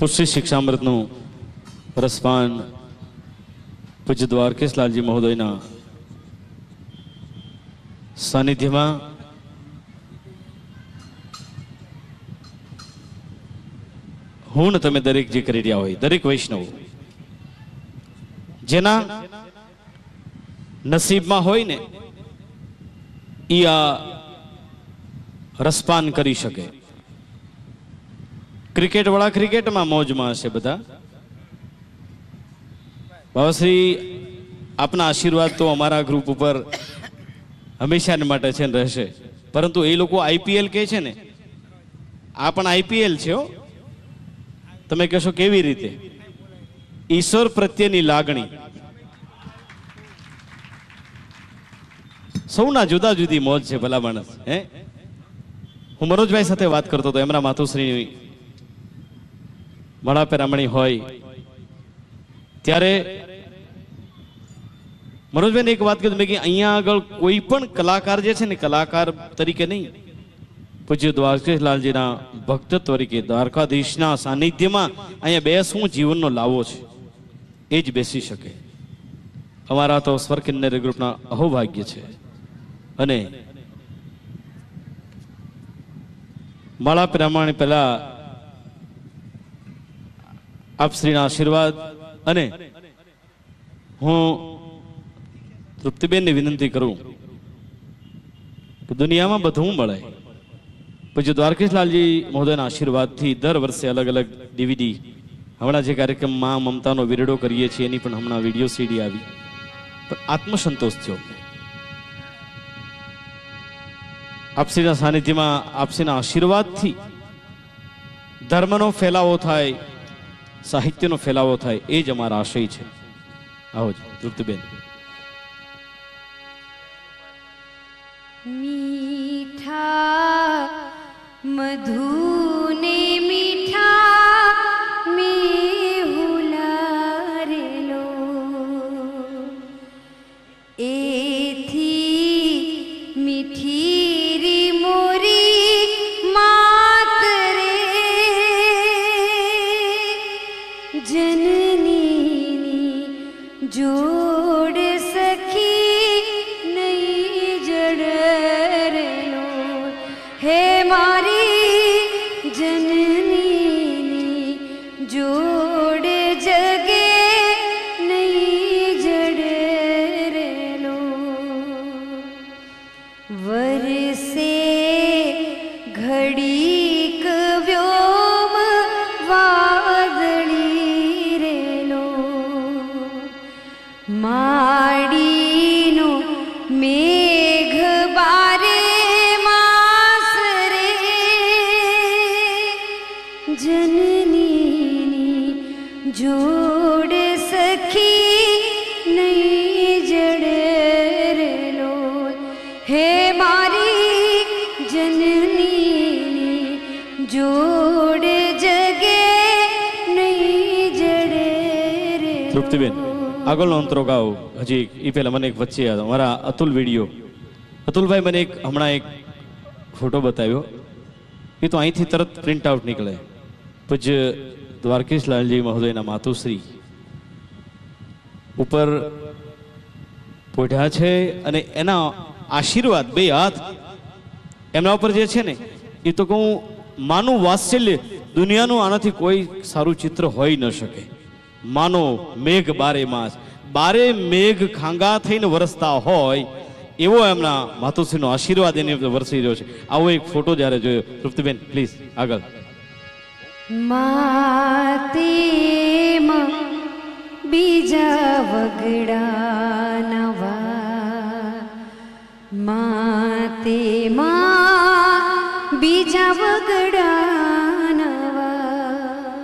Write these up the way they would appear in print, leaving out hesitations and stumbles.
पुष्टि शिक्षामृतનું રસપાન પૂજ્ય દ્વારકેશલાલજી મહોદયના સાનિધ્યમાં હું ને તમે દરેક જે કરી રહ્યા હોય, દરેક વૈષ્ણવ જેના નસીબમાં હોય ને એ આ રસપાન કરી શકે. ક્રિકેટ વાળા ક્રિકેટમાં મોજમાં હશે બધા. બાબાશ્રી આપના આશીર્વાદ તો અમારા ગ્રુપ ઉપર હંમેશા માટે છે ને રહેશે. પરંતુ એ લોકો આઈપીએલ કહે છે ને, આ પણ આઈપીએલ છે હો. તમે કહેશો કેવી રીતે? ઈશ્વર પ્રત્યેની લાગણી સૌના જુદા જુદી મોજ છે. ભલા માણસ હે. હું મનોજભાઈ સાથે વાત કરતો હતો, એમના માતુશ્રી મળા પેરામણી હોય ત્યારે મનોજભાઈને એક વાત કીધું મેં કે અહીંયા આગળ કોઈ પણ કલાકાર જે છે ને, કલાકાર તરીકે નહીં, પૂજ્ય દ્વારકેશલાલજીના ભક્ત તરીકે દ્વારકાધીશના સાનિધ્યમાં અહીંયા બેસવું જીવનનો લાવો છે, એ જ બેસી શકે. અમારા તો સ્વર કિન્નર ગ્રુપના અહોભાગ્ય છે. અને માળા પ્રમાણે પહેલા આપ શ્રીના આશીર્વાદ અને હું તૃપ્તિબેનને વિનંતી કરું કે દુનિયામાં બધું મળે. પૂજ્ય દ્વારકેશલાલજી મહોદયના આશીર્વાદથી દર વર્ષે અલગ અલગ ડીવીડી, હમણાં જે કાર્યક્રમમાં મમતાનો વિરડો કરીએ છીએ એની પણ હમણાં વિડીયો સીડી આવી, પણ આત્મસંતોષ થયો. આપશ્રીના સાનિધ્યમાં આપશ્રીના આશીર્વાદથી ધર્મનો ફેલાવો થાય, સાહિત્યનો ફેલાવો થાય, એ જ અમારા આશય છે. આવો જ તૃપ્તિબેન. મીઠા મધુને મીઠા મેહુલા રેલો એથી મીઠી રી મોરી માત રે જનની જોડ સખી નહીં જડરેલો હે મારી જનની જોડ જગે નહીં જડરેલો વરસે ઘડીક વ્યોમ વાદળી રેલો માડીનો મેઘ બારે માસ રે જનની જોડ સખી નહીં જડરેલો હે મારી જનની જોડ જગે નહીં જડરે. તૃપ્તિબેન આગળનો અંતરો ગાઓ. હજી એ પહેલા મને એક વચ્ચે મારા અતુલ વિડીયો, અતુલભાઈ મને હમણાં એક ફોટો બતાવ્યો, એ તો અહીંથી તરત પ્રિન્ટ આઉટ નીકળે. પૂજ્ય દ્વારકેશલાલજી મહોદયના માતુશ્રી ઉપર પોઢ્યા છે અને એના આશીર્વાદ બે હાથ એમના ઉપર જે છે ને, એ તો કહું માનું વાત્સલ્ય દુનિયાનું આનાથી કોઈ સારું ચિત્ર હોઈ ન શકે. માનો મેઘ બારે માસ, બારે મેઘ ખાંગા થઈને વરસતા હોય એવો એમના માતુશ્રીનો આશીર્વાદ એની વરસી રહ્યો છે. આવો એક ફોટો જ્યારે જોયો. તૃપ્તિબેન પ્લીઝ આગળ. માતેમાં બીજા વગડા નવા, માતેમાં બીજા વગડા નવા,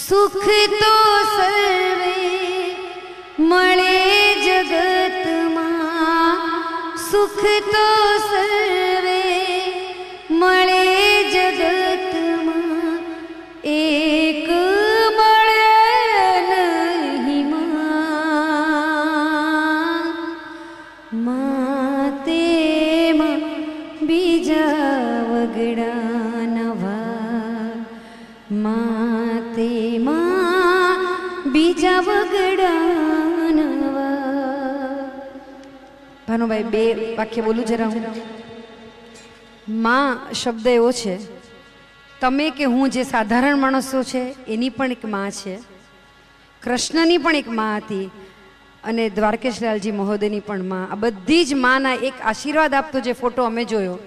સુખ તો સર્વે મળે જગતમાં, સુખ તો સર્વે મળે જગતમાં, એક મળે નહીં માતેમાં બીજા વગડા નવા. ભાનુભાઈ બે વાક્ય બોલું જરા હું. માં શબ્દ એવો છે, તમે કે હું જે સાધારણ માણસો છે એની પણ એક માં છે, કૃષ્ણની પણ એક માં હતી અને દ્વારકેશલાલજી મહોદયની પણ માં. આ બધી જ માના એક આશીર્વાદ આપતો જે ફોટો અમે જોયો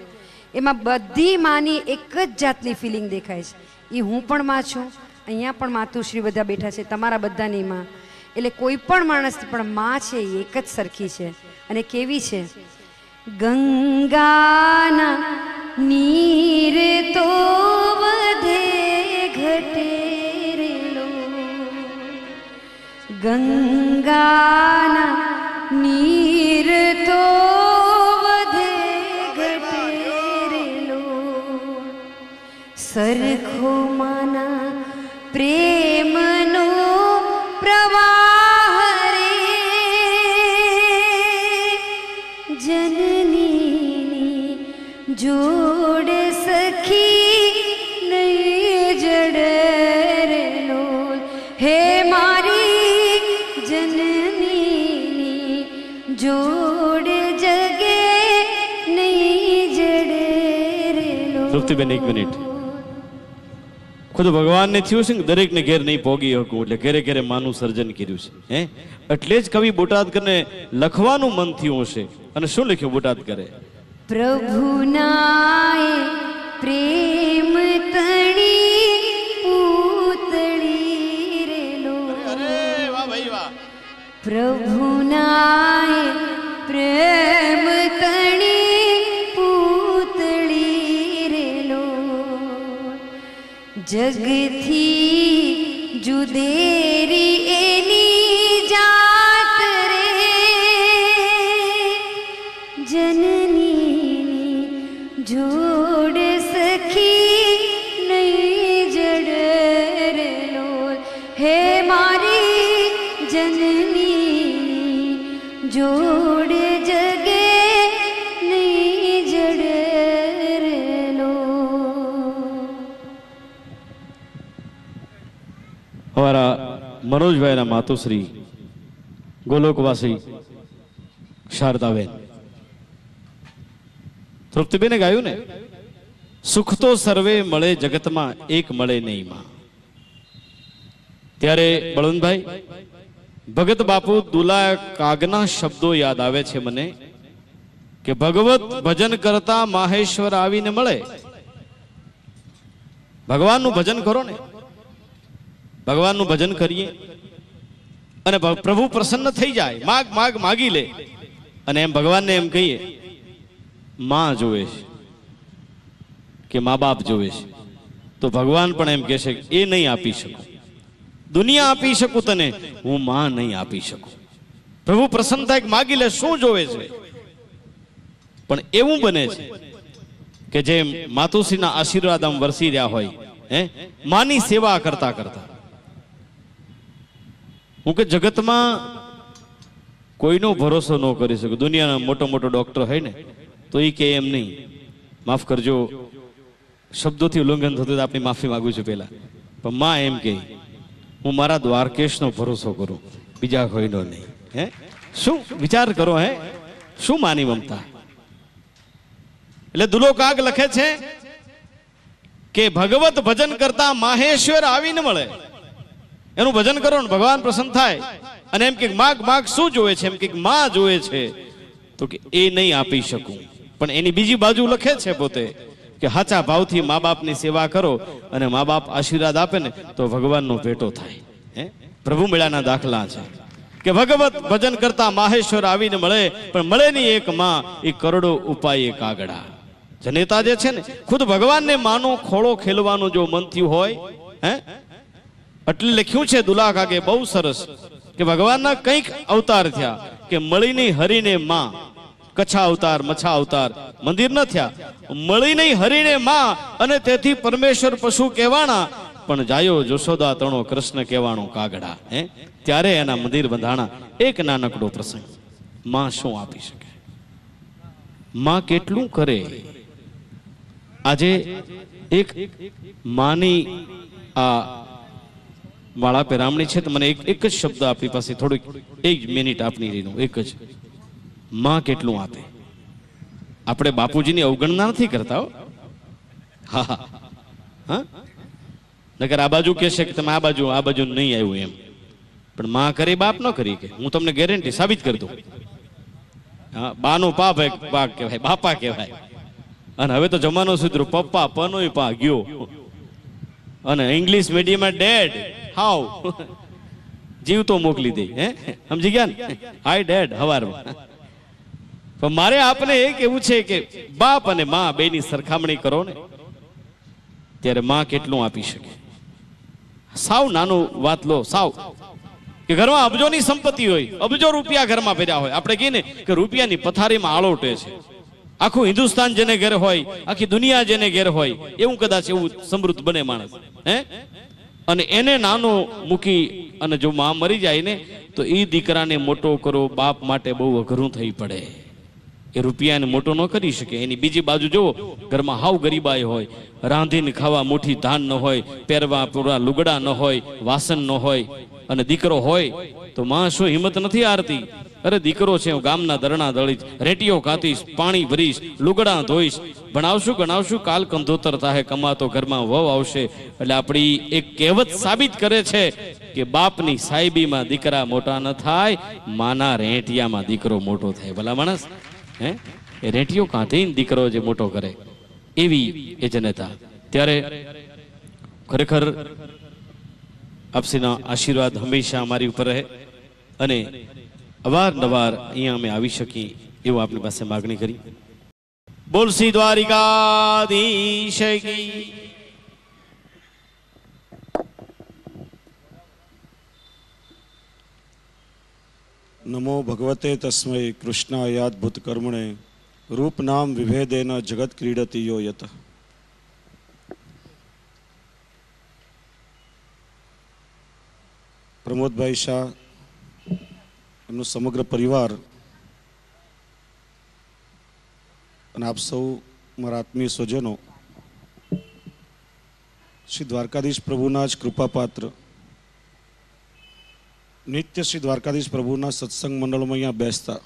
એમાં બધી માની એક જ જાતની ફિલિંગ દેખાય છે. એ હું પણ માં છું, અહીંયા પણ માતુશ્રી બધા બેઠા છે, તમારા બધાની માં. એટલે કોઈ પણ માણસ પણ માં છે એ એક જ સરખી છે. અને કેવી છે? ગંગાના નીર તો વધે ઘટે રેલો, ગંગાના નીર તો વધે ઘટે રેલો, સરખો માના પ્રેમનો પ્રવાહ રે, જનની જોડ સખી નહીં જડરેલો. હે મારી જનની જોડ જગે નહીં જડરેલો. તૃપ્તિબેન એક મિનિટ. ખુદ ભગવાનને થયું છે કે દરેકને ઘેર નહીં પોગી શકું એટલે ઘેરે ઘેરે માનું સર્જન કર્યું છે. હે એટલે જ કવિ બોટાદકરને લખવાનું મન થયું હશે. અને શું લખ્યું બોટાદકરે? પ્રભુનાય પ્રેમ તણી પૂતળી રેલો, પ્રભુનાય પ્રેમ તણી પૂતળી રેલો, જગથી જુદેરી એની જાત રે, જનની જોડ સખી નહીં જડરેલો. હે મારી જનની જોડ જગે નહીં જડરેલો. અમારા મનોજભાઈના માતુશ્રી ગોલોકવાસી શારદાબેન તૃપ્તિબેને ગાયું ને, સુખ તો સર્વે મળે જગતમાં એક મળે નહીં માં. ત્યારે બળવંતભાઈ ભગત બાપુ દુલા કાગના શબ્દો યાદ આવે છે મને કે ભગવત ભજન કરતા માહેશ્વર આવીને મળે. ભગવાનનું ભજન કરો ને, ભગવાનનું ભજન કરીએ અને પ્રભુ પ્રસન્ન થઈ જાય. માગ માગ માગી લે. અને એમ ભગવાનને એમ કહીએ માં જોવે છે કે મા બાપ જોવે છે, તો ભગવાન પણ એમ કહેશે કે એ નહીં આપી શકું, દુનિયા આપી શકું તને, હું માં નહીં આપી શકું. પ્રભુ પ્રસન્ન થાય કે માગી લે, શું જોવે છે. પણ એવું બને છે કે જેમ માતુશ્રીના આશીર્વાદ આમ વરસી રહ્યા હોય, હે માની સેવા કરતા કરતા. હું કે જગતમાં કોઈનો ભરોસો ન કરી શકું. દુનિયાના મોટો મોટો ડોક્ટર હોય ને તો એ કે એમ નહીં, માફ કરજો શબ્દોથી ઉલ્લંઘન થતું આપણી માફી માંગુ છું પહેલા, પણ માં એમ કે હું મારા દ્વારકેશનો ભરોસો કરું, બીજા કોઈનો નહીં. હે શું વિચાર કરો, હે શું માની મમતા. એટલે દુલો કાગ લખે છે કે ભગવત ભજન કરતા માહેશ્વર આવીને મળે. એનું ભજન કરો ને ભગવાન પ્રસન્ન થાય. અને એમ કે માગ માગ શું જોવે છે? એમ કે માં જોવે છે. તો કે એ નહીં આપી શકું. પણ એની બીજી બાજુ લખે છે પોતે કે હાચા ભાવથી મા બાપની સેવા કરો અને મા બાપ આશીર્વાદ આપે ને તો ભગવાનનો ભેટો થાય. હે પ્રભુ મેળાના દાખલા છે કે ભગવત ભજન કરતા માહેશ્વર આવીને મળે, પણ મળે નહીં એક માં, એ કરોડો ઉપાય કાગડા. જનેતા જે છે ને ખુદ ભગવાનને માનો ખોળો ખેલવાનું જો મન થયું હોય, હે એટલે લખ્યું છે દુલા કાગે બહુ સરસ કે ભગવાનના કંઈક અવતાર થયા કે મળીને હરીને માં. કચ્છા અવતાર, મચ્છા અવતાર મંદિર ન થયા, મળીને હરીને માં. અને તેથી પરમેશ્વર પશુ કહેવાણા, પણ જાયો જશોદા તણો કૃષ્ણ કહેવાણો કાગડા. હે ત્યારે એના મંદિર બંધાણા. એક નાનકડો પ્રસંગ. માં શું આપી શકે, માં કેટલું કરે. આજે એક માની આ માળા પેરામણી છે તો મને એક જ શબ્દ આપણી પાસે થોડીક 1 મિનિટ આપની રીનો એક જ માં કેટલું આપે. આપણે બાપુજીની અવગણના નથી કરતા હો. હા હા હા, નકર આ બાજુ કહેશે કે તમે આ બાજુ નહીં આવ્યું એમ. પણ માં કરી બાપ ન કરી કે હું તમને ગેરંટી સાબિત કરી દઉં. હા, બાનું પાપ કહેવાય, બાપા કહેવાય. અને હવે તો જમાનો સુધરો, પપ્પા પનોય પા ગયો, અને ઇંગ્લિશ મીડિયમમાં ડેડ હાવ જીવતો મોકલી દે. હે, સમજી ગયા ને? હાય ડેડ હવારમાં. પણ મારે આપને એ કેવું છે કે બાપ અને માં બેની સરખામણી કરો ને ત્યારે માં કેટલું આપી શકે. સાવ નાનું વાત લો, સાવ કે ઘરમાં અબજોની સંપત્તિ હોય, અબજો રૂપિયા ઘરમાં ભર્યા હોય. આપણે કહીએ ને કે રૂપિયાની પથારીમાં આળોટે છે. આખું હિન્દુસ્તાન જેને ઘેર હોય, આખી દુનિયા જેને ઘેર હોય, એવું કદાચ એવું સમૃદ્ધ બને માણસ. હે, અને એને નાનો મૂકી અને જો માં મરી જાય ને તો એ દીકરાને મોટો કરો બાપ માટે બહુ અઘરું થઈ પડે. એ રૂપિયાને મોટો ન કરી શકે. એની બીજી બાજુ જુઓ, ઘરમાં હાવ ગરીબાઈ હોય, રાંધીને ખાવા મુઠ્ઠી ધાન ન હોય, પહેરવા પૂરા લુગડા ન હોય, વાસણ ન હોય, અને દીકરો હોય તો માં શું હિંમત નથી હારતી. અરે દીકરો છે, હું ગામના દરણા દળીશ, રેટીઓ કાતીશ, પાણી ભરીશ, લુગડા ધોઈશ, ભણાવશું ગણાવશું, કાલ કંધોતર થાય, કમાતો ઘરમાં વહુ આવશે. એટલે આપણી એક કહેવત સાબિત કરે છે કે બાપની સાહેબીમાં દીકરા મોટા ન થાય, માના રેટિયામાં દીકરો મોટો થાય. ભલા માણસ, હે, એ રેટીઓ કાંધીને દીકરો જે મોટો કરે એવી એ જનતા. ત્યારે ખરેખર આપસીના આશીર્વાદ હંમેશા અમારી ઉપર રહે અને અવારનવાર અહીંયા અમે આવી શકીએ એવું આપની પાસે માગણી કરી. બોલ શ્રી દ્વારિકાધીશ કી. નમો ભગવતે તસ્મૈ કૃષ્ણાયાદભૂત કર્મણે રૂપ નામ વિભેદેન જગત ક્રીડતિ યો યત. પ્રમોદભાઈ શાહ, એમનો સમગ્ર પરિવાર અને આપ સૌ મારા આત્મીય સ્વજનો શ્રી દ્વારકાધીશ પ્રભુના જ કૃપાપાત્ર નિત્ય શ્રી દ્વારકાધીશ પ્રભુના સત્સંગ મંડળમાં અહીંયા બેસતા,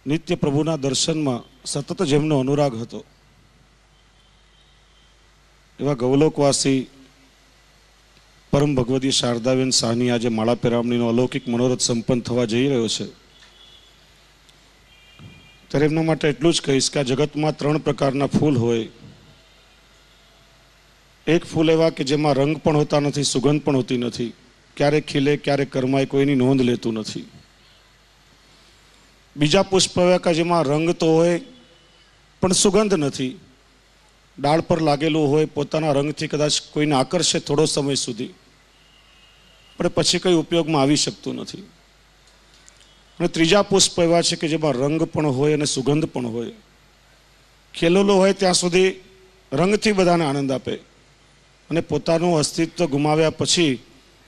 નિત્ય પ્રભુના દર્શનમાં સતત જેમનો અનુરાગ હતો એવા ગૌલોકવાસી પરમ ભગવતી શારદાબેન શાહની આજે માળા પેરામણીનો અલૌકિક મનોરથ સંપન્ન થવા જઈ રહ્યો છે. ત્યારે એમના માટે એટલું જ કહીશ કે આ જગતમાં 3 પ્રકારના ફૂલ હોય. એક ફૂલ એવા કે જેમાં રંગ પણ હોતા નથી, સુગંધ પણ હોતી નથી, ક્યારેક ખીલે ક્યારેક કરમાય, કોઈની નોંધ લેતું નથી. બીજા પુષ્પ એવા કે જેમાં રંગ તો હોય પણ સુગંધ નથી, ડાળ પર લાગેલું હોય, પોતાના રંગથી કદાચ કોઈને આકર્ષે થોડો સમય સુધી, પણ પછી કંઈ ઉપયોગમાં આવી શકતું નથી. અને ત્રીજા પુષ્પ એવા છે કે જેમાં રંગ પણ હોય અને સુગંધ પણ હોય, ખીલેલું હોય ત્યાં સુધી રંગથી બધાને આનંદ આપે, અને પોતાનું અસ્તિત્વ ગુમાવ્યા પછી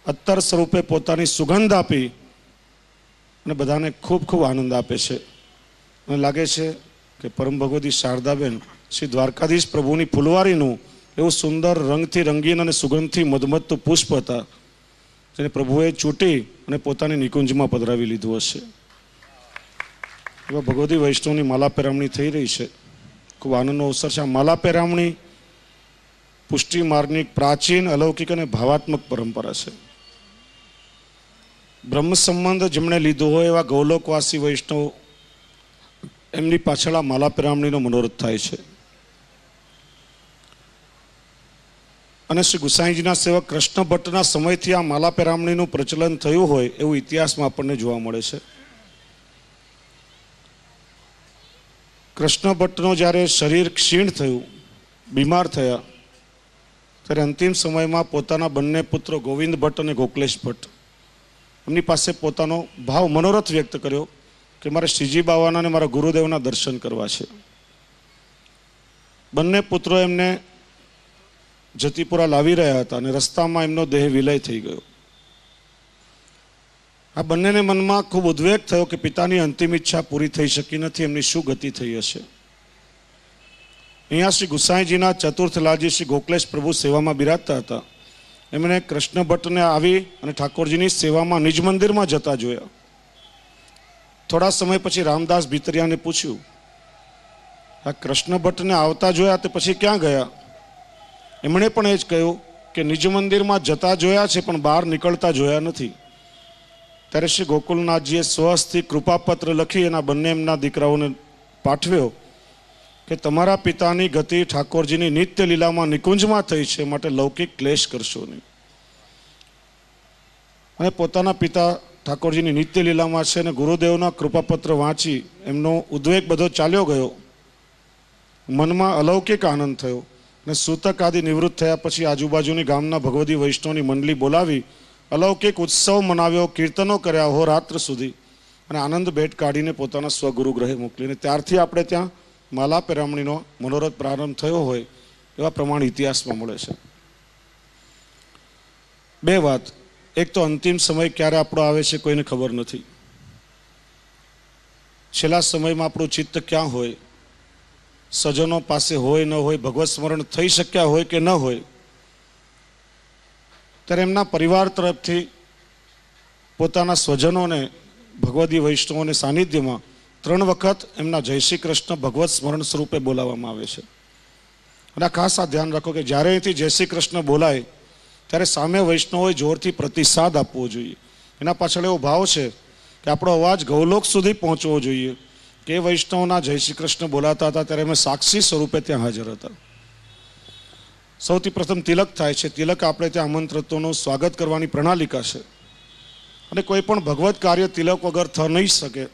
અત્તર સ્વરૂપે પોતાની સુગંધ આપી અને બધાને ખૂબ ખૂબ આનંદ આપે છે. મને લાગે છે કે પરમ ભગવતી શારદાબેન શ્રી દ્વારકાધીશ પ્રભુની ફૂલવારીનું એવું સુંદર રંગથી રંગીન અને સુગંધથી મધમત્તું પુષ્પ હતા જેને પ્રભુએ ચૂંટી અને પોતાની નિકુંજમાં પધરાવી લીધું હશે. એવા ભગવતી વૈષ્ણવની માલા પેરામણી થઈ રહી છે. ખૂબ આનંદનો અવસર છે. આ માલા પેરામણી પુષ્ટિ માર્ગની પ્રાચીન અલૌકિક અને ભાવાત્મક પરંપરા છે. બ્રહ્મ સંબંધ જેમણે લીધો હોય એવા ગૌલોકવાસી વૈષ્ણવ, એમની પાછળ આ માલા પેરામણીનો મનોરથ થાય છે. અને શ્રી ગુસાઈજીના સેવક કૃષ્ણ ભટ્ટના સમયથી આ માલા પેરામણીનું પ્રચલન થયું હોય એવું ઇતિહાસમાં આપણને જોવા મળે છે. કૃષ્ણ ભટ્ટનો જ્યારે શરીર ક્ષીણ થયું, બીમાર થયા, ત્યારે અંતિમ સમયમાં પોતાના બંને પુત્રો ગોવિંદ ભટ્ટ અને ગોકલેશ ભટ્ટ એમની પાસે પોતાનો ભાવ મનોરથ વ્યક્ત કર્યો કે મારે શ્રીજી બાવાના અને મારા ગુરુદેવના દર્શન કરવા છે. બંને પુત્રો એમને જતીપુરા લાવી રહ્યા હતા અને રસ્તામાં એમનો દેહ વિલય થઈ ગયો. આ બંનેને મનમાં ખૂબ ઉદ્વેગ થયો કે પિતાની અંતિમ ઈચ્છા પૂરી થઈ શકી નથી, એમની શું ગતિ થઈ હશે. અહીંયા શ્રી ગુસાઈજીના ચતુર્થ લાલજી શ્રી ગોકલેશ પ્રભુ સેવામાં બિરાજતા હતા. એમણે કૃષ્ણ ભટ્ટને આવી અને ઠાકોરજીની સેવામાં નિજ મંદિરમાં જતા જોયા. થોડા સમય પછી રામદાસ ભીતરિયાને પૂછ્યું, આ કૃષ્ણ ભટ્ટને આવતા જોયા તે પછી ક્યાં ગયા? એમણે પણ એ જ કહ્યું કે નિજ મંદિરમાં જતા જોયા છે પણ બહાર નીકળતા જોયા નથી. ત્યારે શ્રી ગોકુલનાથજીએ સ્વહસ્તી કૃપાપત્ર લખી એના બંને એમના દીકરાઓને પાઠવ્યો કે તમારા પિતાની ગતિ ઠાકોરજીની નિત્ય લીલામાં નિકુંજમાં થઈ છે, માટે લૌકિક ક્લેશ કરશો નહીં. અને પોતાના પિતા ઠાકોરજીની નિત્ય લીલામાં છે અને ગુરુદેવના કૃપાપત્ર વાંચી એમનો ઉદ્વેગ બધો ચાલ્યો ગયો. મનમાં અલૌકિક આનંદ થયો અને સૂતક આદિ નિવૃત્ત થયા પછી આજુબાજુની ગામના ભગવદી વૈષ્ણવની મંડળી બોલાવી અલૌકિક ઉત્સવ મનાવ્યો, કીર્તનો કર્યા હોરાત્ર સુધી અને આનંદ ભેટ કાઢીને પોતાના સ્વગુરુ ગ્રહે મોકલીને ત્યારથી આપણે ત્યાં માલા પેરામણીનો મનોરથ પ્રારંભ થયો હોય એવા પ્રમાણ ઇતિહાસમાં મળે છે. બે વાત, એક તો અંતિમ સમય ક્યારે આપણો આવે છે કોઈને ખબર નથી. છેલ્લા સમયમાં આપણું ચિત્ત ક્યાં હોય, સજનો પાસે હોય ન હોય, ભગવત સ્મરણ થઈ શક્યા હોય કે ન હોય, ત્યારે એમના પરિવાર તરફથી પોતાના સ્વજનોને ભગવદી વૈષ્ણવોને સાનિધ્યમાં 3 વખત એમના જય શ્રી કૃષ્ણ ભગવત સ્મરણ સ્વરૂપે બોલાવવામાં આવે છે. અને ખાસ આ ધ્યાન રાખો કે જ્યારે અહીંથી જય શ્રી કૃષ્ણ બોલાય ત્યારે સામે વૈષ્ણવોએ જોરથી પ્રતિસાદ આપવો જોઈએ. એના પાછળ એવો ભાવ છે કે આપણો અવાજ ગૌલોક સુધી પહોંચવો જોઈએ કે વૈષ્ણવના જય શ્રી કૃષ્ણ બોલાતા હતા ત્યારે અમે સાક્ષી સ્વરૂપે ત્યાં હાજર હતા. સૌથી પ્રથમ તિલક થાય છે. તિલક આપણે ત્યાં આમંત્રિતોનું સ્વાગત કરવાની પ્રણાલિકા છે અને કોઈ પણ ભગવત કાર્ય તિલક વગર થઈ નહીં શકે.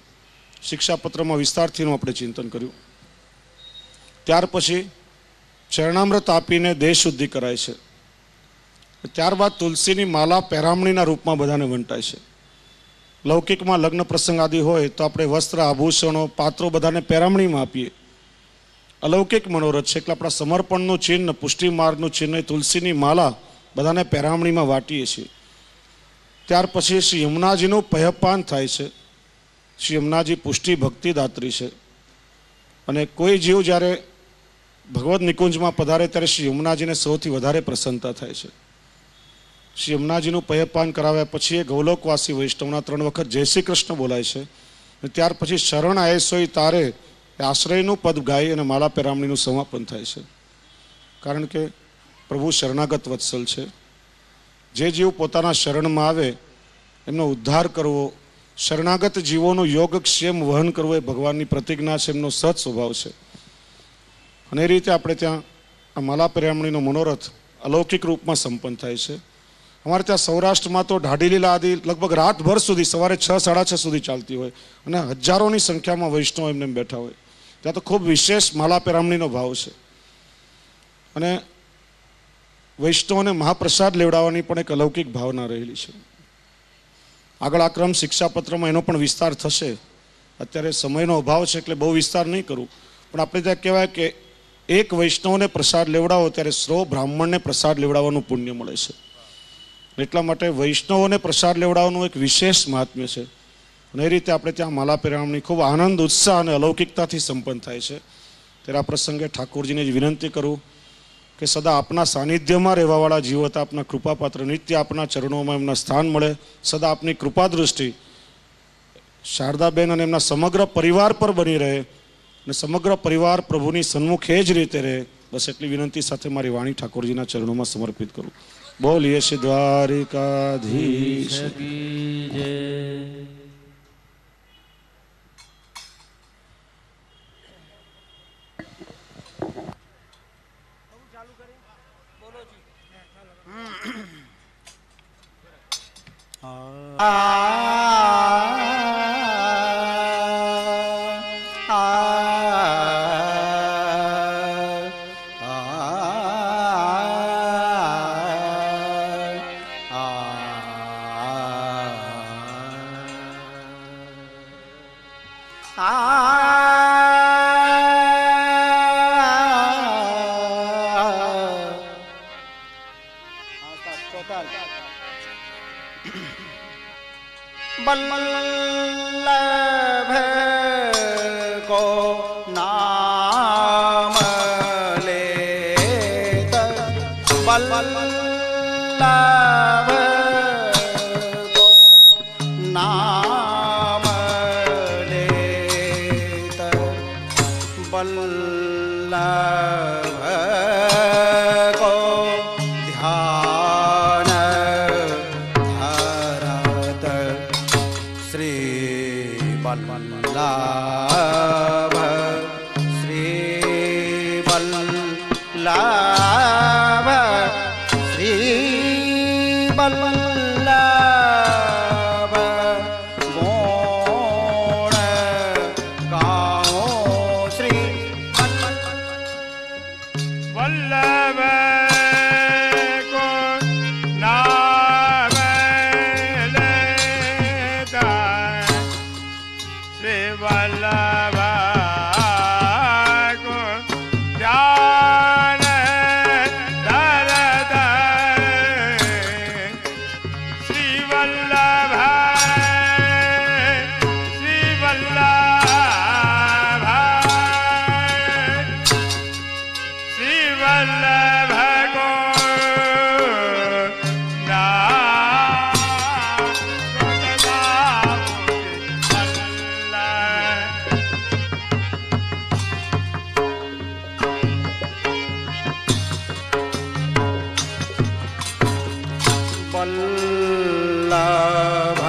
શિક્ષાપત્રમાં વિસ્તારથીનું આપણે ચિંતન કર્યું. ત્યાર પછી ચરણામૃત આપીને દેહ શુદ્ધિ કરાય છે. ત્યારબાદ તુલસીની માલા પેરામણીના રૂપમાં બધાને વંટાય છે. લૌકિકમાં લગ્ન પ્રસંગ આદિ હોય તો આપણે વસ્ત્ર આભૂષણો પાત્રો બધાને પેરામણીમાં આપીએ. અલૌકિક મનોરથ છે એટલે આપણા સમર્પણનું ચિહ્ન, પુષ્ટિ માર્ગનું ચિહ્ન તુલસીની માલા બધાને પેરામણીમાં વાટીએ છીએ. ત્યાર પછી શ્રી યમુનાજીનું પહપાન થાય છે. શ્રી યમુનાજી પુષ્ટિ ભક્તિદાત્રી છે અને કોઈ જીવ જ્યારે ભગવદ નિકુંજમાં પધારે ત્યારે શ્રી યમુનાજીને સૌથી વધારે પ્રસન્નતા થાય છે. શ્રી યમુનાજીનું પહપાન કરાવ્યા પછી એ ગૌલોકવાસી વૈષ્ણવના 3 વખત જય શ્રી કૃષ્ણ બોલાય છે અને ત્યાર પછી શરણ આયસોય તારે આશ્રયનું પદ ગાઈ અને માલા પેરામણીનું સમાપન થાય છે. કારણ કે પ્રભુ શરણાગત વત્સલ છે. જે જીવ પોતાના શરણમાં આવે એમનો ઉદ્ધાર કરવો, શરણાગત જીવોનું યોગક્ષેમ વહન કરવું એ ભગવાનની પ્રતિજ્ઞા છે, એમનો સત સ્વભાવ છે. અને એ રીતે આપણે ત્યાં આ માલા પેરામણીનો મનોરથ અલૌકિક રૂપમાં સંપન્ન થાય છે. અમારે ત્યાં સૌરાષ્ટ્રમાં તો ઢાઢી લીલા આદિ લગભગ રાતભર સુધી સવારે 6, 6:30 સુધી ચાલતી હોય અને હજારોની સંખ્યામાં વૈષ્ણવ એમને બેઠા હોય. ત્યાં તો ખૂબ વિશેષ માલા પેરામણીનો ભાવ છે અને વૈષ્ણવને મહાપ્રસાદ લેવડાવવાની પણ એક અલૌકિક ભાવના રહેલી છે. આગળ આ ક્રમ શિક્ષાપત્રમાં એનો પણ વિસ્તાર થશે. અત્યારે સમયનો અભાવ છે એટલે બહુ વિસ્તાર નહીં કરું, પણ આપણે ત્યાં કહેવાય કે એક વૈષ્ણવને પ્રસાદ લેવડાવો ત્યારે 100 બ્રાહ્મણને પ્રસાદ લેવડાવવાનું પુણ્ય મળે છે. એટલા માટે વૈષ્ણવોને પ્રસાદ લેવડાવવાનું એક વિશેષ મહાત્મ્ય છે અને એ રીતે આપણે ત્યાં માલા પેરામણી ખૂબ આનંદ, ઉત્સાહ અને અલૌકિકતાથી સંપન્ન થાય છે. ત્યારે આ પ્રસંગે ઠાકોરજીને જ વિનંતી કરું કે સદા આપના સાનિધ્યમાં રહેવાવાળા જીવો હતા, આપના કૃપાપાત્ર નિત્ય આપના ચરણોમાં એમના સ્થાન મળે. સદા આપની કૃપા દૃષ્ટિ શારદાબેન અને એમના સમગ્ર પરિવાર પર બની રહે અને સમગ્ર પરિવાર પ્રભુની સન્મુખે જ રીતે રહે. બસ એટલી વિનંતી સાથે મારી વાણી ઠાકોરજીના ચરણોમાં સમર્પિત કરું. બોલીએ શ્રી દ્વારિકાધીશ કી જય. बल्लभ को नाम लेत बल्लभ को नाम वल्लभ को ध्यान धरत श्री वल्लभ श्री वल्लभ श्री वल्लभ गुण गाओ श्री वल्लभ को नाम लेता श्री वल्लभ को ध्यान धरत श्री वल्लभ श्री वल्लभ श्री वल्लभ को वल्लभ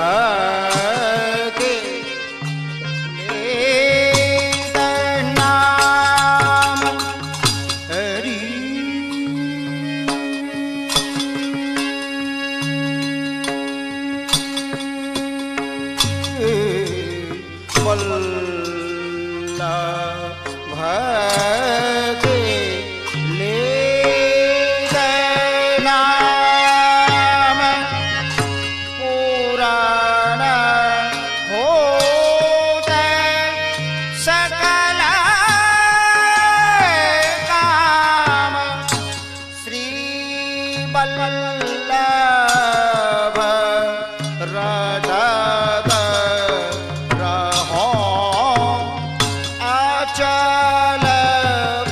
के लेत नाम हरि वल्लभ के लेत नाम पुराण होत सकल काम श्री वल्लभ रटत रहो अचल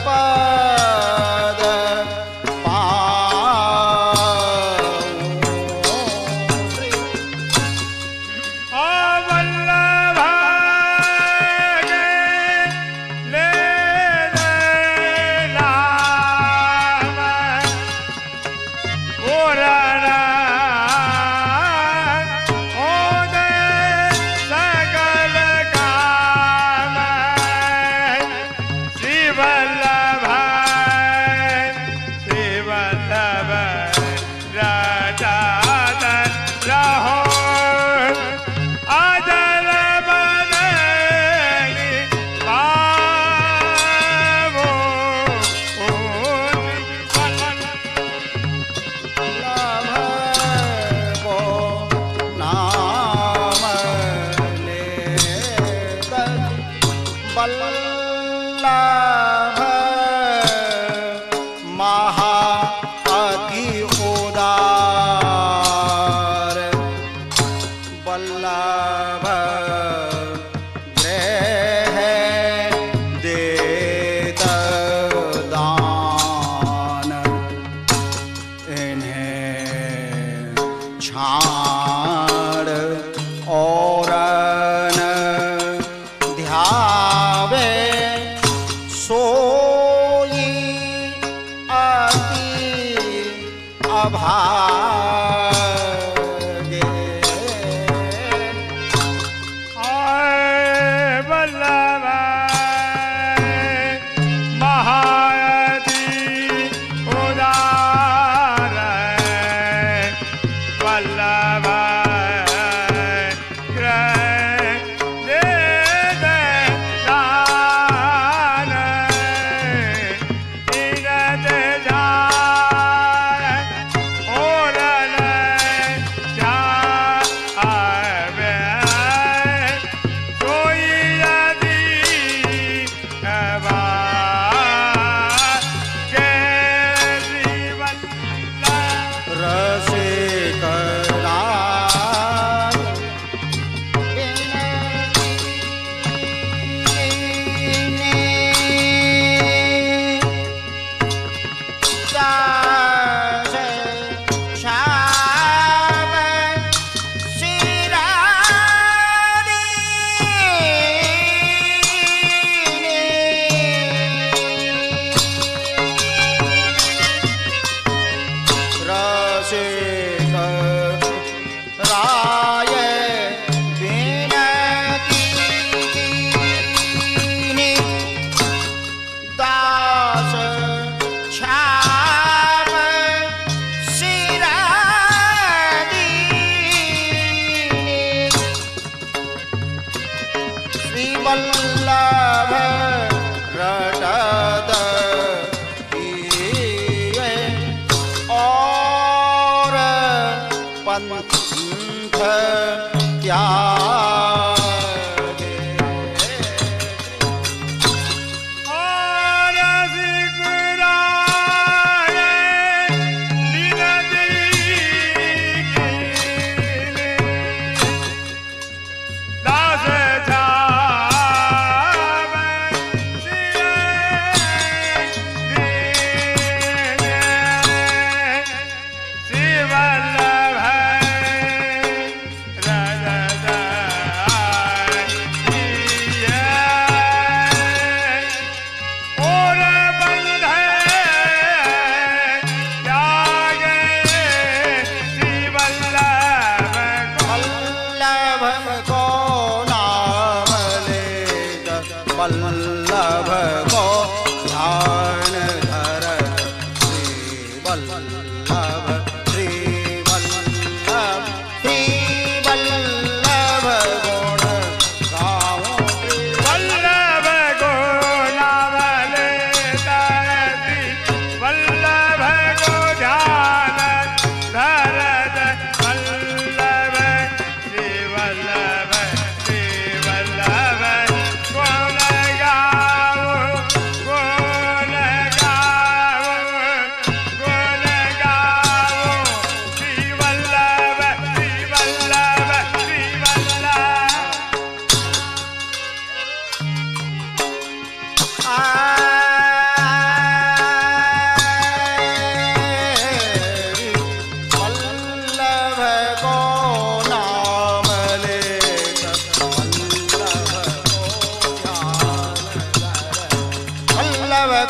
पद पाऊं श्री वल्लभ के ले नाम पुराण होत सकल काम श्री वल्लभ रटत रहो अजल बदनि पावो वल्लभ को नाम लेत वल्लभ महा अति उदार वल्लभ गृह देत दान इन्हें छाड़ और न ध्यावे सोई अति अभागे वल्लभ महायति उदार वल्लभ ग्रह देत दान इनत जाय और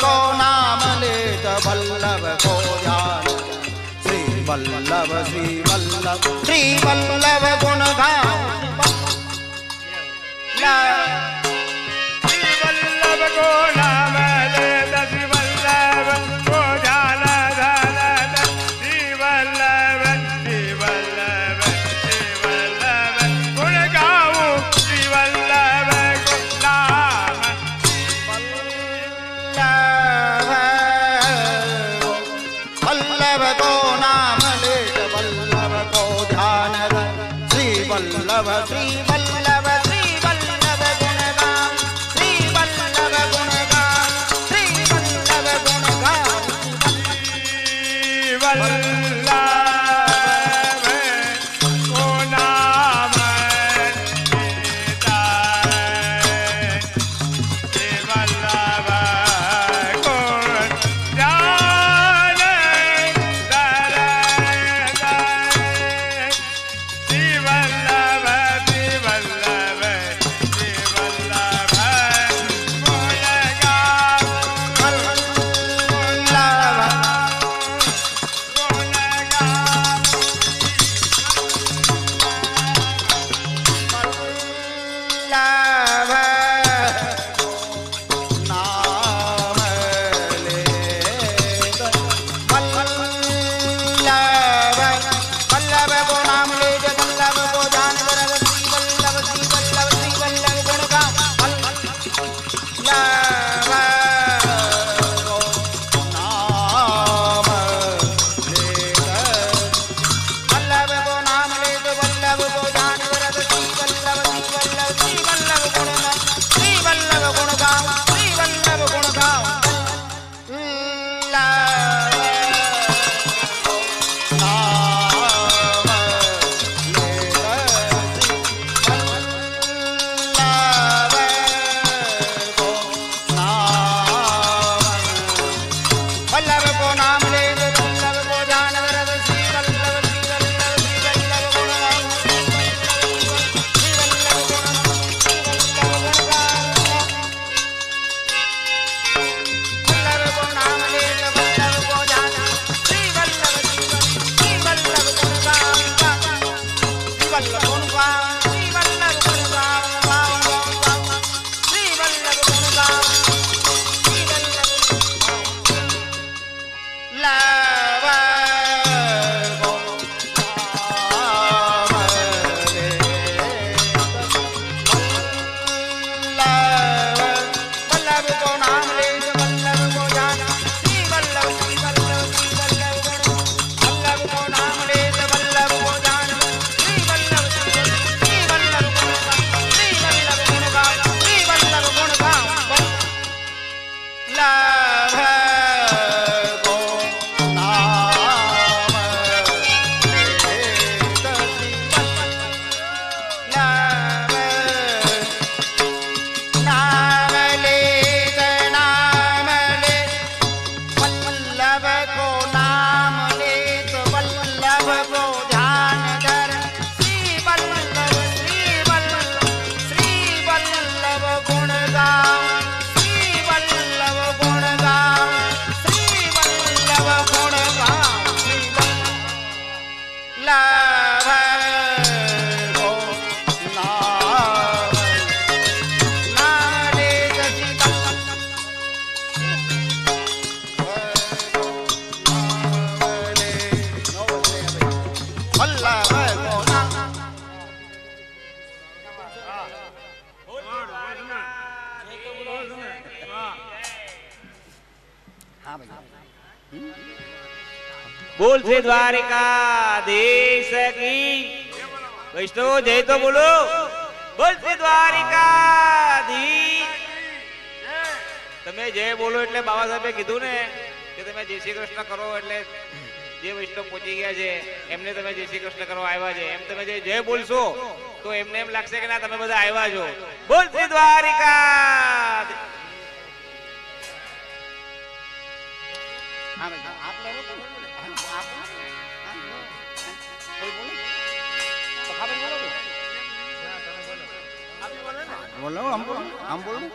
को नाम लेत वल्लभ को ध्यान श्री वल्लभ गुण गाओ श्री वल्लभ को नाम लेत श्री वल्लभ को ध्यान धन श्री वल्लभ गुण गाऊं श्री वल्लभ को नाम वल्लभ को नाम लेत वल्लभ को ध्यान श्री वल्लभ गुण गाओ श्री वल्लभ गुण गाओ श्री वल्लभ गुण गाओ श्री वल्लभ को नाम लेता श्री वल्लभ को ध्यान श्री वल्लभ गुण बोल श्री द्वारिकाधीश की वैष्णव जय तो बोलो बोल श्री द्वारिकाधीश તમે જય બોલો એટલે બાબા સાહેબે કીધું ને કે તમે જય શ્રી કૃષ્ણ કરો એટલે જે વૈષ્ણવ પહોંચી ગયા છે એમને તમે જય શ્રી કૃષ્ણ કરવા આવ્યા છે એમ તમે જે જય બોલશો તો એમને એમ લાગશે કે ના તમે બધા આવ્યા છો બોલ શ્રી દ્વારિકા बोलो हम बोलो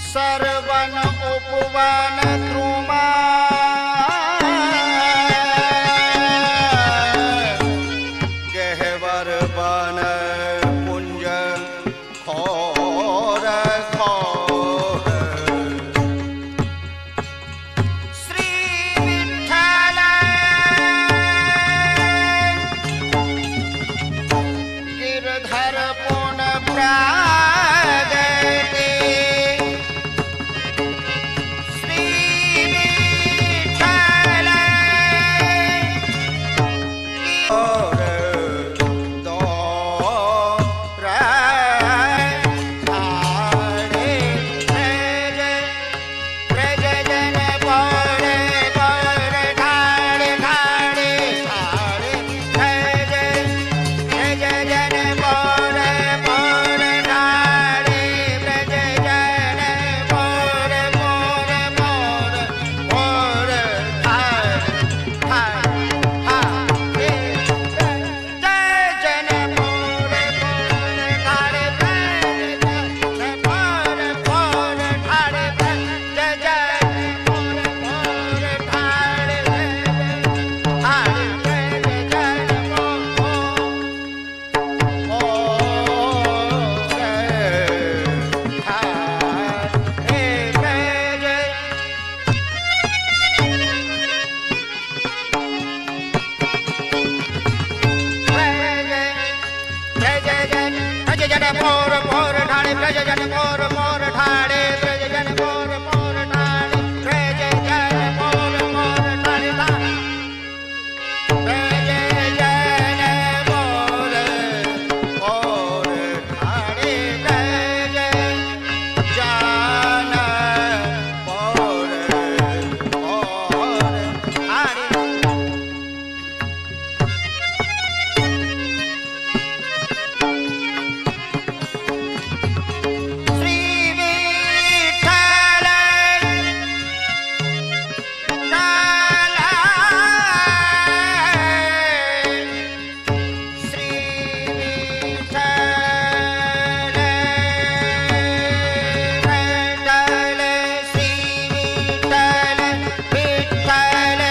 सर्वन उपवन द्रुमा गहवर बन पुंज खोर खोर श्री विठ्ठल गिरधर पुन प्रागटे श्री विठ्ठल और जन मोर मोर ठाणे ब्रज जन मोर मोर ठाणे ब्रज जन मोर मोर ठाणे ब्रज जन मोर मोर ठाणे ब्रज जन मोर मोर ठाणे ब्रज जन मोर मोर ठाणे श्री विठ्ठल लाला श्री विठ्ठल विठ्ठल श्री विठ्ठल विठ्ठल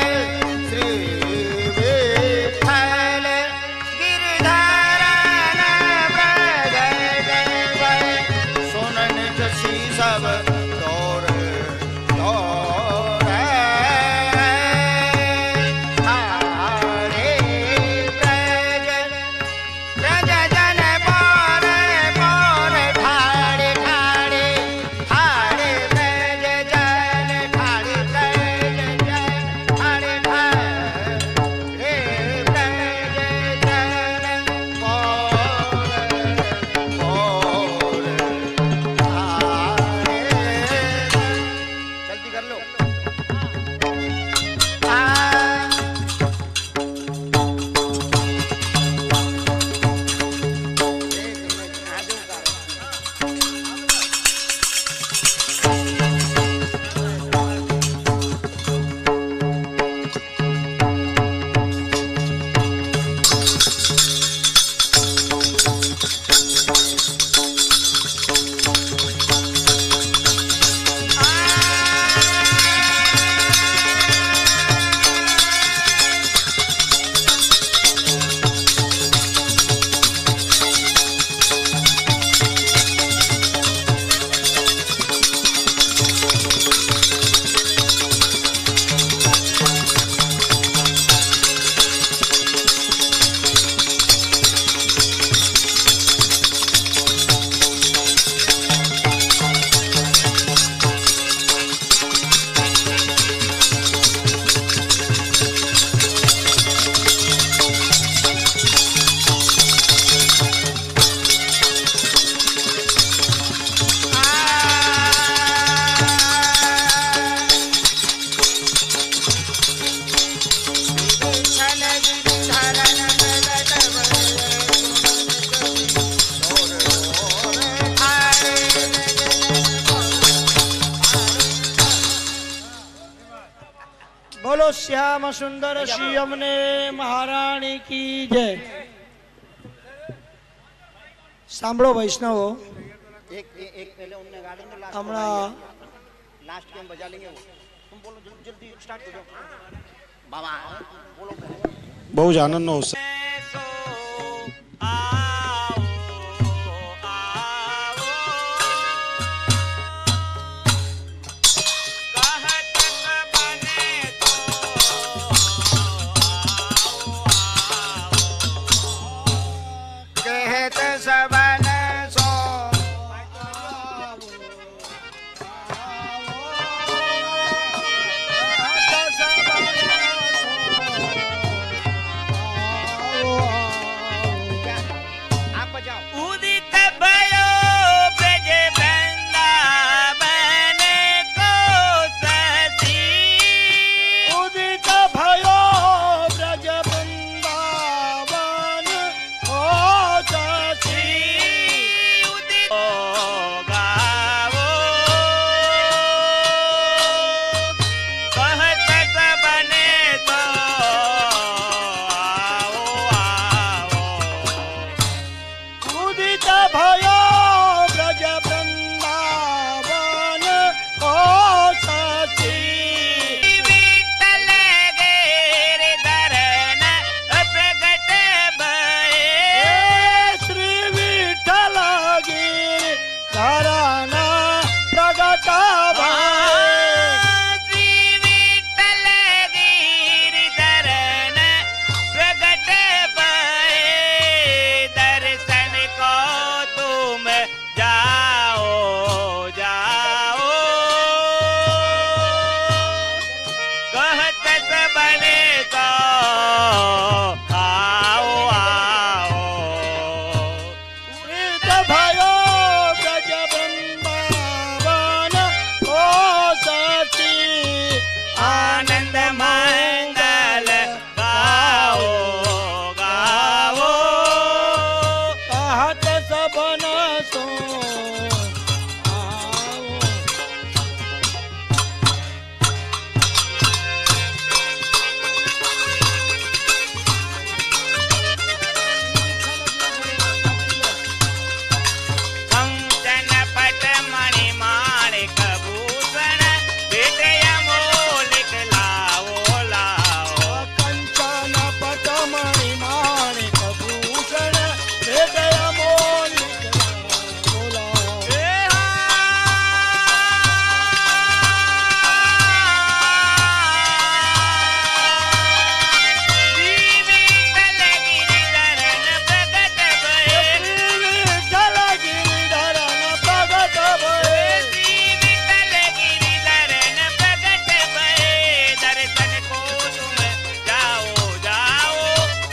श्री विठ्ठल गिरधरन प्रगट भय सोनन जसी सब तोर तोर हारे ब्रज ब्रज जन मोर मोर ठाणे ठाणे ठाणे ब्रज जन ठाणे ब्रज जन ठाणे ठाणे ब्रज जन मोर मोर ठाणे जल्दी कर लो बोलो श्याम सुंदर श्री यमुने महारानी की जय। सांभळो वैष्णवो, एक पहले उनने गाड़ी में लास्ट हमारा लास्ट के हम बजा लेंगे वो तुम बोलो जल्दी स्टार्ट करो बाबा बोलो બહુ જ આનંદનો અવસર कहत सबन सो आप बजाओ उदित भयो ब्रज वृंदावन को सती उदित भयो ब्रज वृंदावन हो सती उदित गावो कहत सबने तो आओ आओ उदित भयो ब्रज वृंदावन हो सती विठ्ठल गिरधरन प्रगट भये श्री विठ्ठल गिरधरन प्रगट भये श्री विठ्ठल गिरधरन प्रगट भये दर्शन को तो भयो ब्रज वृंदावन ओ सती आनंद मंगल गाओ गाओ कहत सबन सो कंचन पट मणि माणिक भूषण भेटय मोलिक लाओ लाओ कंचन पट मणि माणिक भूषण भेटय मोलिक बोला विठ्ठल गिरिधरन प्रगट भये दर्शन को तुम जाओ जाओ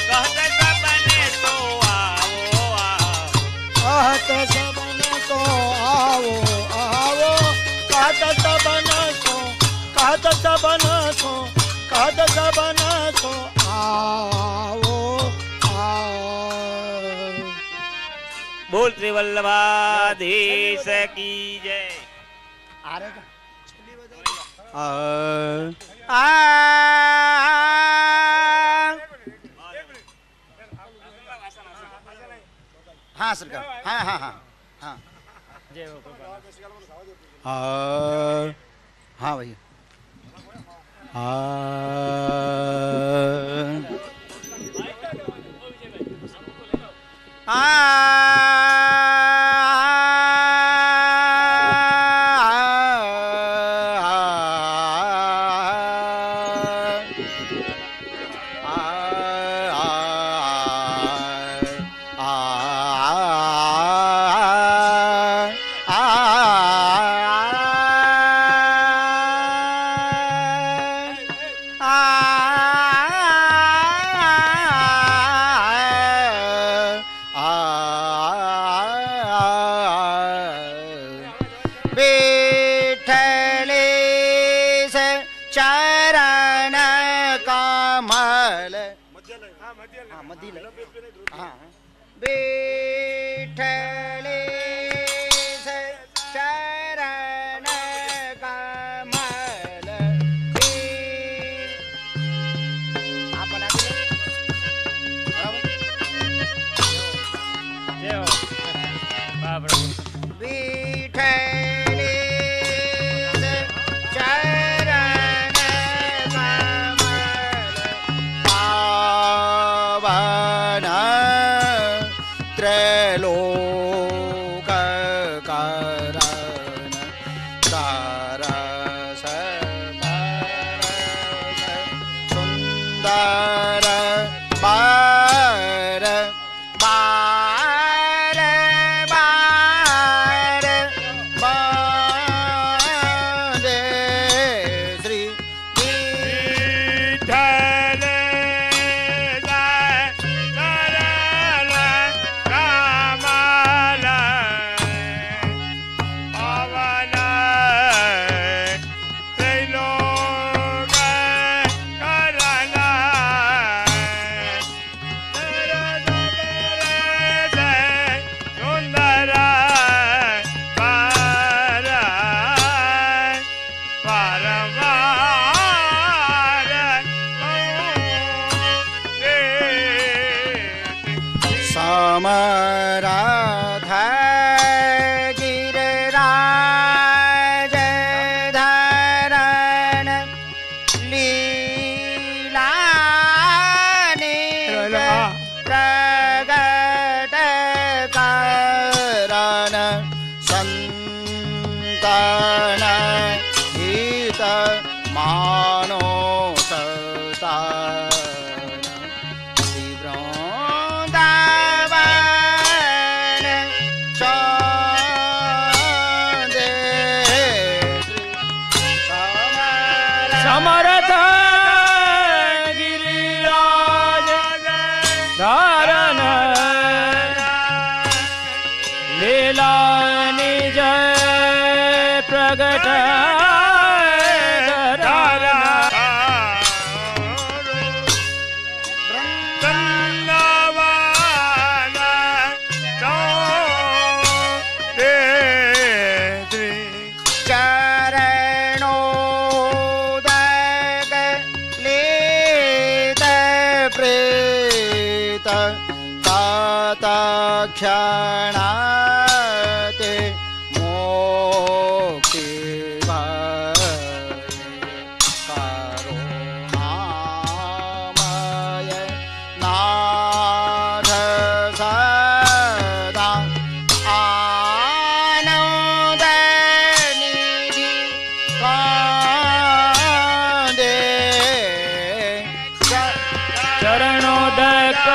कहत सबने तो आओ आओ कहत सबन सो आओ आओ कहत सबन सो कहत सबन सो कहत सबन सो आओ आओ बोल श्री वल्लभाधीश की जय हाँ सरकार हाँ हाँ हाँ हाँ हाँ भैया विठ्ठलेश चरण कमल हाँ मधील हाँ विठ्ठलेश चरण कमल आपण विठ्ठलेश चरण कमल पावन त्रैलोक करण सरस परस सुंदर बार बार बार बारे श्री विठ्ठल जय कमल લીલા નિજ પ્રગટ क्षणाते मोक्ति करुणामय नाथ सदा आनंद निधि कांदे चरणोदक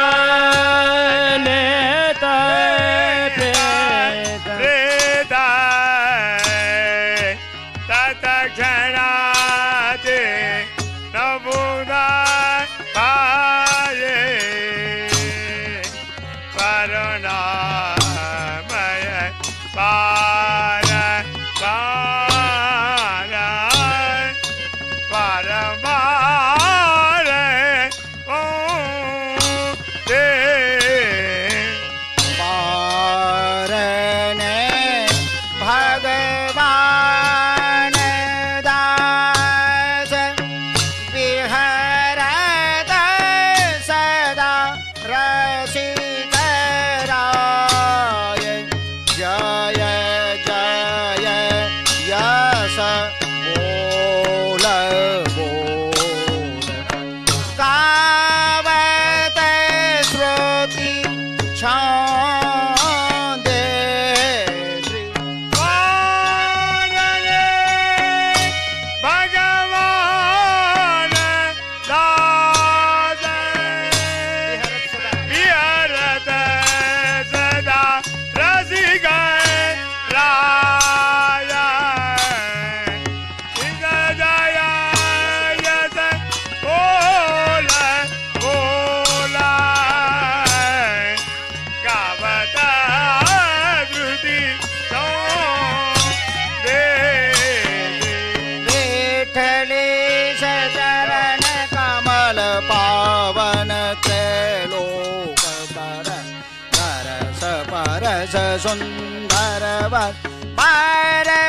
सुंदर बार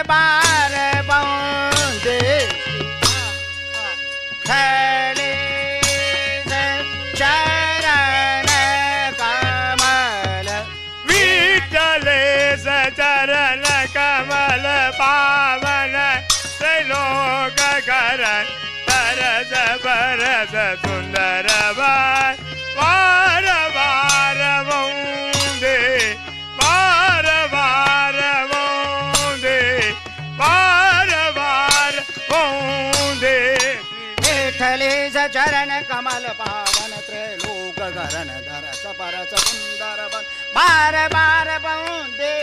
बार बंदे खड़े चरण कमल विठले चरण कमल पावन त्रिलोक करण तरस परस सुंदर बार बार बार बंदे बार बार बंदे बार बार बंदे विठले चरण कमल पावन त्रैलोक करण धरस परस सुंदर बार बार बंदे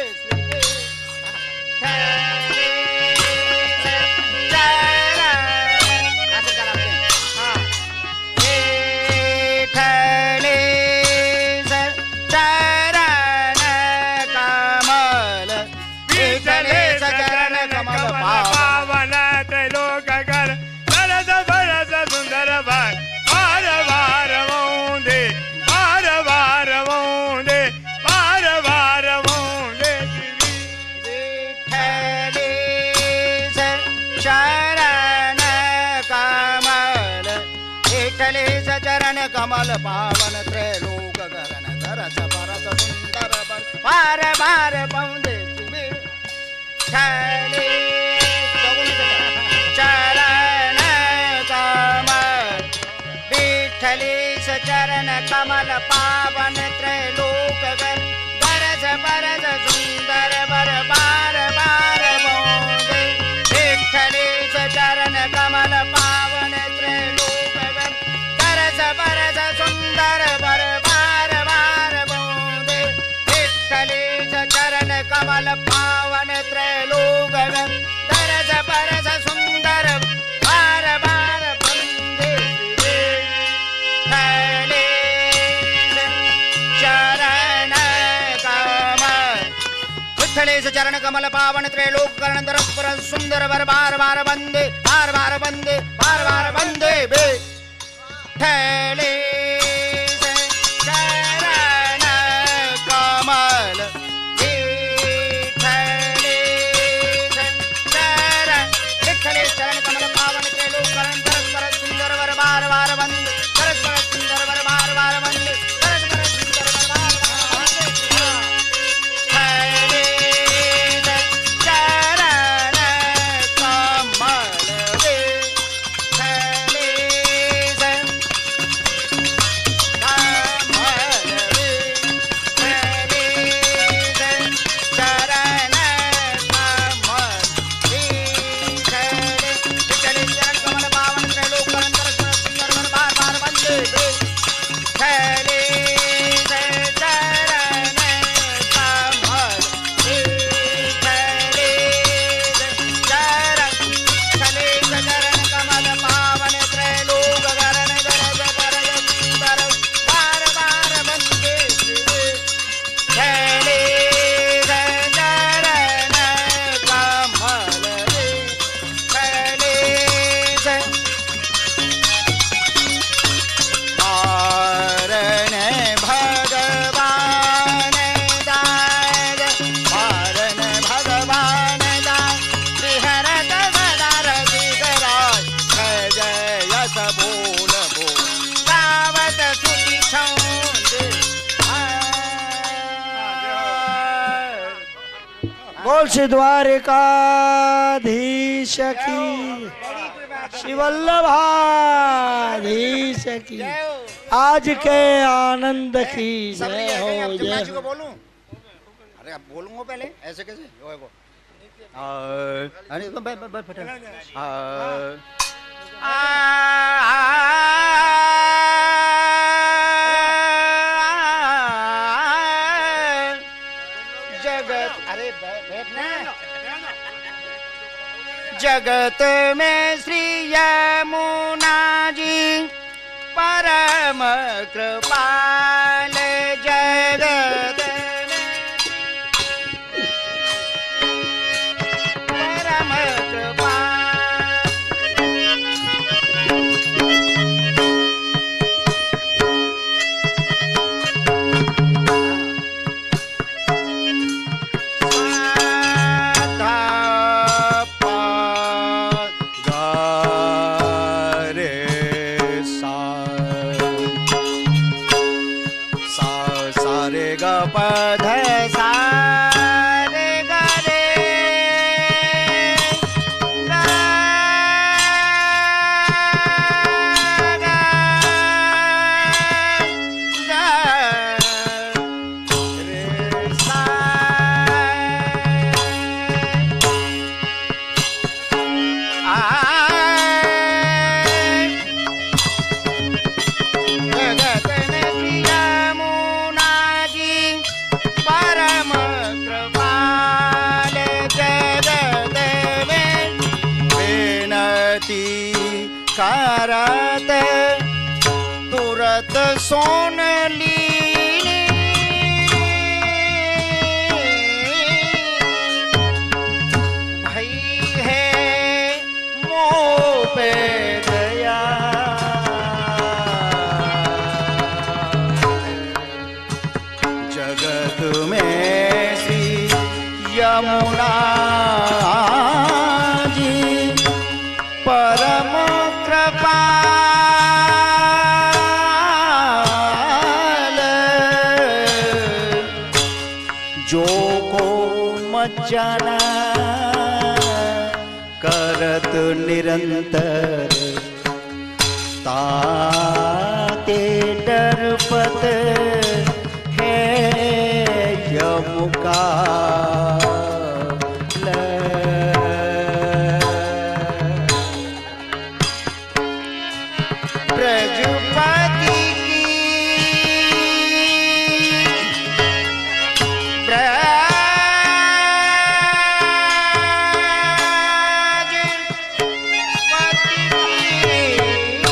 कमल पावन त्रैलोक करण धरस परस सुंदर बार बार बंदे चरण कमल विठले चरण कमल पावन त्रैलोक धरस परस सुंदर बार बार बंदे विठले चरण कमल पावन त्रैलोक परस सुंदर बर बार बार बंदे विठले चरण कमल पावन त्रैलोक तरस परस सुंदर बार बार बंदे विठले चरण कमल विठ्ठले चरण कमल पावन त्रैलोक करण दरस पर सुंदर वर बार बार बंदे बार बार बंदे बार बार बंदे विठ्ठले चरण कमल विठ्ठले चरण कमल पावन त्रैलोक करण दरस पर सुंदर वर बार बार बंदे दरस पर सुंदर वर बार बार बंदे दरस पर सुंदर वर बार बार बोल श्री द्वारिकाधीश की श्री वल्लभाधीश की आज के आनंद की जय हो जय हो। बोलूं अरे अब बोलूंगा पहले ऐसे कैसे अरे जगत अरे बैठना जगत में श्री यमुना जी परम कृपाल जगत में परम कृपाल पध सारे गरे करत तुरत सोन लीनी भई है मोह पे दया जगत में श्री यमुना जी परम कृपाल जो को मज्जन करत निरंतर ताते डरपत है यमुका ब्रजपति की ब्रजपति की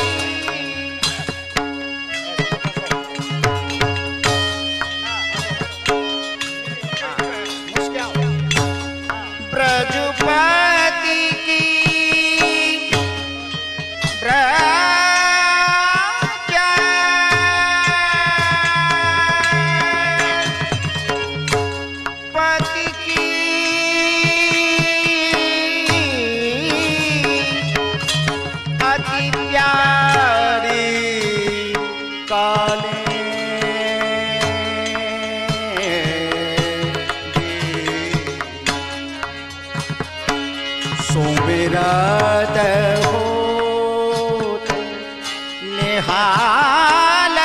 ब्रजपति की अति प्यारी काले सुमिरत होत निहाल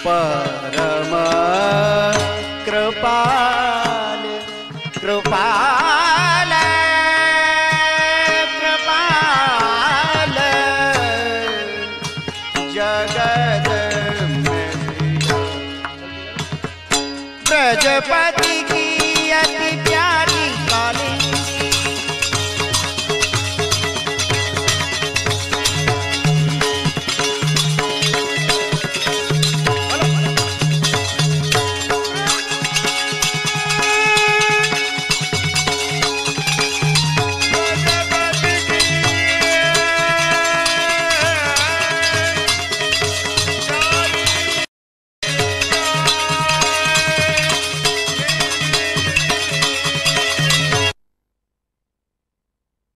परम कृपाल कृपाल कृपाल जगत में ब्रजपति की अति